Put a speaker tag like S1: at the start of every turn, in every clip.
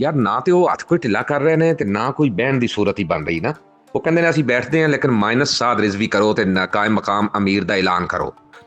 S1: ਯਾਰ ਨਾ ਤੇ ਉਹ ਹੱਥ ਕੋਈ ਢਿੱਲਾ ਕਰ ਰਹੇ ਨੇ ਤੇ ਨਾ ਕੋਈ ਬਹਿਣ ਦੀ ਸੂਰਤ ਹੀ ਬਣ ਰਹੀ ਨਾ। ਉਹ ਕਹਿੰਦੇ ਨੇ ਅਸੀਂ ਬੈਠਦੇ ਹਾਂ ਲੇਕਿਨ ਮਾਈਨਸ ਸਾਦ ਰਿਜ਼ਵੀ ਕਰੋ ਤੇ ਕਾਇਮ ਮਕਾਮ ਅਮੀਰ ਦਾ ਐਲਾਨ ਕਰੋ।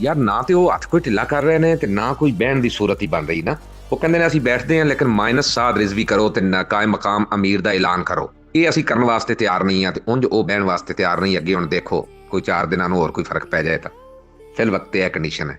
S1: ਯਾਰ ਨਾ ਤੇ ਉਹ ਹੱਥ ਕੋਈ ਢਿੱਲਾ ਕਰ ਰਹੇ ਨੇ ਤੇ ਨਾ ਕੋਈ ਬਹਿਣ ਦੀ ਸੂਰਤ ਹੀ ਬਣ ਰਹੀ ਨਾ। ਉਹ ਕਹਿੰਦੇ ਨੇ ਅਸੀਂ ਬੈਠਦੇ ਹਾਂ ਲੇਕਿਨ ਮਾਈਨਸ ਸਾਦ ਰਿਜ਼ਵੀ ਕਰੋ ਤੇ ਕਾਇਮ ਮਕਾਮ ਅਮੀਰ ਦਾ ਐਲਾਨ ਕਰੋ। ਇਹ ਅਸੀਂ ਕਰਨ ਵਾਸਤੇ ਤਿਆਰ ਨਹੀਂ ਆ ਤੇ ਉਂਝ ਉਹ ਬਹਿਣ ਵਾਸਤੇ ਤਿਆਰ ਨਹੀਂ। ਅੱਗੇ ਹੁਣ ਦੇਖੋ ਕੋਈ 4 ਦਿਨਾਂ ਨੂੰ ਹੋਰ ਕੋਈ ਫਰਕ ਪੈ ਜਾਏ ਤਾਂ ਫਿਲ ਵਕਤ ਇਹ ਕੰਡੀਸ਼ਨ ਹੈ।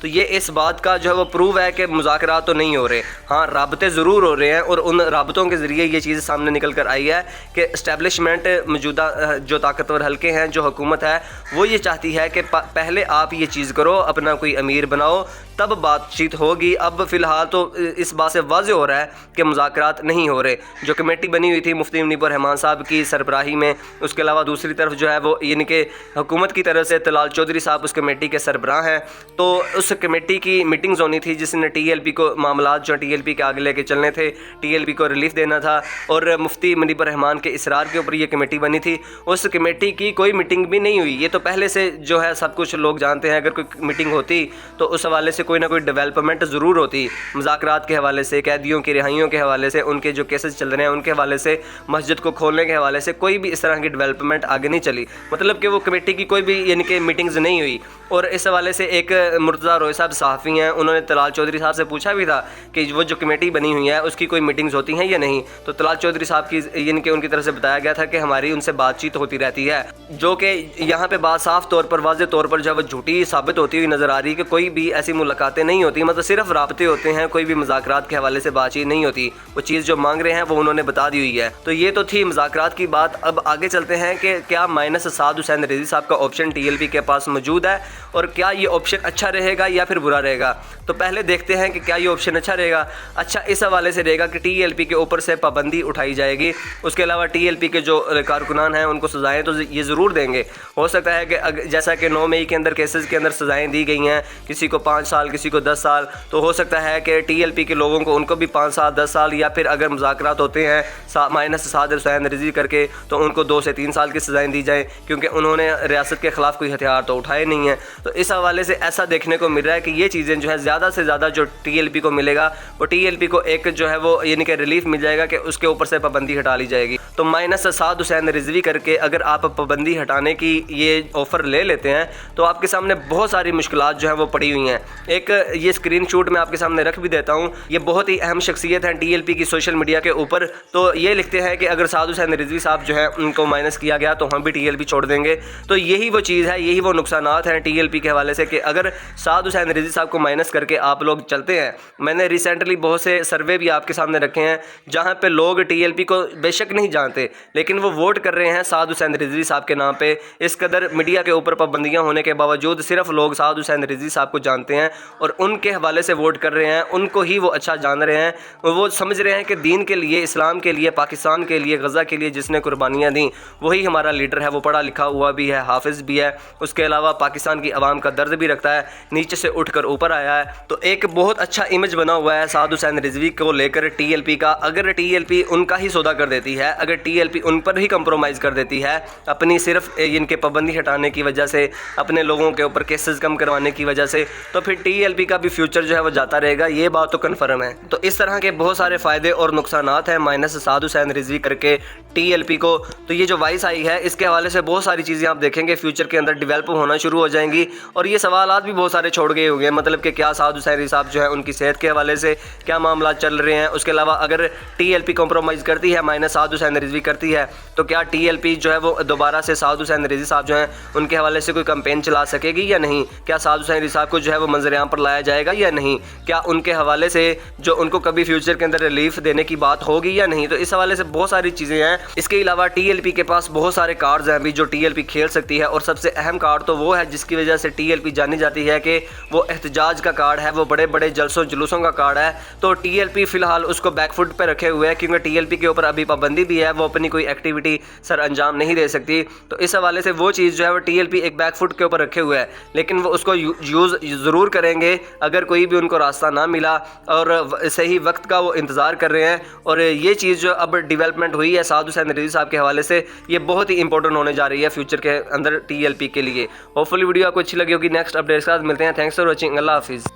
S2: تو یہ اس بات کا جو ہے وہ پروو ہے کہ مذاکرات تو نہیں ہو رہے، ہاں رابطے ضرور ہو رہے ہیں، اور ان رابطوں کے ذریعے یہ چیز سامنے نکل کر آئی ہے کہ اسٹیبلشمنٹ موجودہ جو طاقتور حلقے ہیں، جو حکومت ہے، وہ یہ چاہتی ہے کہ پہلے آپ یہ چیز کرو، اپنا کوئی امیر بناؤ، تب بات چیت ہوگی۔ اب فی الحال تو اس بات سے واضح ہو رہا ہے کہ مذاکرات نہیں ہو رہے۔ جو کمیٹی بنی ہوئی تھی مفتی منیب الرحمان صاحب کی سربراہی میں، اس کے علاوہ دوسری طرف جو ہے وہ یعنی کہ حکومت کی طرف سے طلال چودھری صاحب اس کمیٹی کے سربراہ ہیں، تو اس کمیٹی کی میٹنگز ہونی تھی جس نے ٹی ایل پی کو معاملات جو ٹی ایل پی کے آگے لے کے چلنے تھے، ٹی ایل پی کو ریلیف دینا تھا، اور مفتی منیب الرحمان کے اصرار کے اوپر یہ کمیٹی بنی تھی۔ اس کمیٹی کی کوئی میٹنگ بھی نہیں ہوئی۔ یہ تو پہلے سے جو ہے سب کچھ لوگ جانتے ہیں، اگر کوئی میٹنگ ہوتی تو اس حوالے سے کوئی نہ کوئی ڈیولپمنٹ ضرور ہوتی، مذاکرات کے حوالے سے، قیدیوں کی رہائیوں کے حوالے سے، ان کے جو کیسز چل رہے ہیں ان کے حوالے سے، مسجد کو کھولنے کے حوالے سے، کوئی بھی اس طرح کی ڈیولپمنٹ آگے نہیں چلی، مطلب کہ وہ کمیٹی کی کوئی بھی یعنی کہ میٹنگز نہیں ہوئی۔ اور اس حوالے سے ایک مرتضیٰ روئے صاحب صحافی ہیں، انہوں نے طلال چودھری صاحب سے پوچھا بھی تھا کہ وہ جو کمیٹی بنی ہوئی ہے اس کی کوئی میٹنگز ہوتی ہیں یا نہیں، تو طلال چودھری صاحب کی یعنی کہ ان کی طرف سے بتایا گیا تھا کہ ہماری ان سے بات چیت ہوتی رہتی ہے، جو کہ یہاں پہ بات صاف طور پر واضح طور پر جو ہے وہ جھوٹی ثابت ہوتی ہوئی نظر آ رہی ہے کہ کوئی بھی ایسی ملاقاتیں نہیں ہوتی، مطلب صرف رابطے ہوتے ہیں، کوئی بھی مذاکرات کے حوالے سے بات چیت نہیں ہوتی، وہ چیز جو مانگ رہے ہیں وہ انہوں نے بتا دی ہوئی ہے۔ تو یہ تو تھی مذاکرات کی بات۔ اب آگے چلتے ہیں کہ کیا مائنس سعد حسین رضوی صاحب کا آپشن ٹی ایل پی کے پاس موجود ہے، اور کیا یہ آپشن اچھا رہے گا یا پھر برا رہے گا۔ تو پہلے دیکھتے ہیں کہ کیا یہ آپشن اچھا رہے گا۔ اچھا اس حوالے سے رہے گا کہ ٹی ایل پی کے اوپر سے پابندی اٹھائی جائے گی، اس کے علاوہ ٹی ایل پی کے جو کارکنان ہیں ان کو سزائیں تو یہ ضرور دیں گے۔ ہو سکتا ہے کہ جیسا کہ 9 مئی کے اندر کیسز کے اندر سزائیں دی گئی ہیں، کسی کو 5 سال، کسی کو 10 سال، تو ہو سکتا ہے کہ ٹی ایل پی کے لوگوں کو ان کو بھی 5 سال 10 سال، یا پھر اگر مذاکرات ہوتے ہیں مائنس سعد حسین رضوی کر کے تو ان کو 2 سے 3 سال کی سزائیں دی جائیں، کیونکہ انہوں نے ریاست کے خلاف کوئی ہتھیار تو اٹھائے نہیں ہیں۔ تو اس حوالے سے ایسا دیکھنے کو مل رہا ہے کہ یہ چیزیں جو ہے زیادہ سے زیادہ جو ٹی ایل پی کو ملے گا، وہ ٹی ایل پی کو ایک جو ہے وہ یعنی کہ ریلیف مل جائے گا کہ اس کے اوپر سے پابندی ہٹا لی جائے گی۔ تو مائنس سعد حسین رضوی کر کے اگر آپ پابندی ہٹانے کی یہ آفر لے لیتے ہیں تو آپ کے سامنے بہت ساری مشکلات جو ہیں وہ پڑی ہوئی ہیں۔ ایک یہ اسکرین شاٹ میں آپ کے سامنے رکھ بھی دیتا ہوں، یہ بہت ہی اہم شخصیت ہیں ٹی ایل پی کی سوشل میڈیا کے اوپر، تو یہ لکھتے ہیں کہ اگر سعد حسین رضوی صاحب جو ہے ان کو مائنس کیا گیا تو ہم بھی ٹی ایل پی چھوڑ دیں گے۔ تو یہی وہ چیز ہے، یہی وہ نقصانات ہیں ٹی ایل پی کے حوالے سے کہ اگر سعد حسین رضوی صاحب کو مائنس کر کے آپ لوگ چلتے ہیں۔ میں نے ریسنٹلی بہت سے سروے بھی آپ کے سامنے رکھے ہیں جہاں پہ لوگ ٹی ایل پی کو بے شک نہیں جانتے، لیکن وہ ووٹ کر رہے ہیں سعد حسین رضوی صاحب کے نام پہ۔ اس قدر میڈیا کے اوپر پابندیاں ہونے کے باوجود صرف لوگ سعد حسین رضوی صاحب کو جانتے ہیں اور ان کے حوالے سے ووٹ کر رہے ہیں، ان کو ہی وہ اچھا جان رہے ہیں، وہ سمجھ رہے ہیں کہ دین کے لیے، اسلام کے لیے، پاکستان کے لیے، غزہ کے لیے جس نے قربانیاں دیں وہی ہمارا لیڈر ہے، وہ پڑھا لکھا ہوا بھی ہے، حافظ بھی ہے، اس کے علاوہ پاکستان کی عوام کا درد بھی رکھتا ہے، نیچے سے اٹھ کر اوپر آیا ہے۔ تو ایک بہت اچھا امیج بنا ہوا ہے سعد حسین رضوی کو لے کر ٹی ایل پی کا۔ اگر ٹی ایل پی ان کا ہی سودا کر دیتی ہے، اگر ٹی ایل پی ان پر ہی کمپرومائز کر دیتی ہے اپنی صرف ان کے پابندی ہٹانے کی وجہ سے، اپنے لوگوں کے اوپر کیسز کم کروانے کی وجہ سے، تو پھر ٹی ایل پی کا بھی فیوچر جو ہے وہ جاتا رہے گا، یہ بات تو کنفرم ہے۔ تو اس طرح کے بہت سارے فائدے اور نقصانات ہیں مائنس سعد حسین رضوی کر کے ٹی ایل پی کو۔ تو یہ جو وائس آئی ہے اس کے حوالے سے بہت ساری چیزیں آپ دیکھیں گے فیوچر کے اندر ڈیولپ ہونا شروع ہو جائیں گی، اور یہ سوالات بھی بہت سارے چھوڑ گئے ہوں گے، مطلب کہ کیا سعد حسین رضوی صاحب جو ہے ان کی صحت کے حوالے سے کیا معاملات چل رہے ہیں، اس کے علاوہ اگر ٹی ایل پی کمپرومائز کرتی ہے، مائنس سعد حسین رضوی کرتی ہے، تو کیا ٹی ایل پی جو ہے وہ دوبارہ سے سعد حسین رضوی صاحب جو ہیں ان کے حوالے سے کوئی کمپین چلا سکے گی یا نہیں، کیا سعد حسین رضوی صاحب کو جو ہے وہ منظر عام پر لایا جائے گا یا نہیں، کیا ان کے حوالے سے جو ان کو کبھی فیوچر کے اندر ریلیف دینے کی بات ہوگی یا نہیں۔ تو اس حوالے سے بہت ساری چیزیں ہیں۔ اس کے علاوہ ٹی ایل پی کے پاس بہت سارے کارڈز ہیں ابھی جو ٹی ایل پی کھیل سکتی ہے، اور سب سے اہم کارڈ تو وہ ہے جس کی وجہ سے ٹی ایل پی جانی جاتی ہے کہ وہ احتجاج کا کارڈ ہے، وہ بڑے بڑے جلسوں جلوسوں کا کارڈ ہے۔ تو ٹی ایل پی فی الحال اس کو بیک فٹ پہ رکھے ہوئے ہے، کیونکہ ٹی ایل پی کے اوپر ابھی پابندی بھی ہے، وہ اپنی کوئی ایکٹیویٹی سر انجام نہیں دے سکتی۔ تو اس حوالے سے وہ چیز جو ہے وہ ٹی ایل پی ایک بیک فٹ کے اوپر رکھے ہوئے ہے، لیکن وہ اس کو یوز ضرور کریں گے اگر کوئی بھی ان کو راستہ نہ ملا، اور صحیح وقت کا وہ انتظار کر رہے ہیں۔ اور یہ چیز جو اب ڈیولپمنٹ ہوئی ہے سعد حسین رضوی صاحب کے حوالے سے، یہ بہت ہی امپورٹنٹ ہونے جا رہی ہے فیوچر کے اندر ٹی ایل پی کے لیے۔ ہوپ فلی ویڈیو آپ کو اچھی لگی ہوگی۔ نیکسٹ اپڈیٹ کے ساتھ ملتے ہیں۔ Thanks for watching. اللہ حافظ۔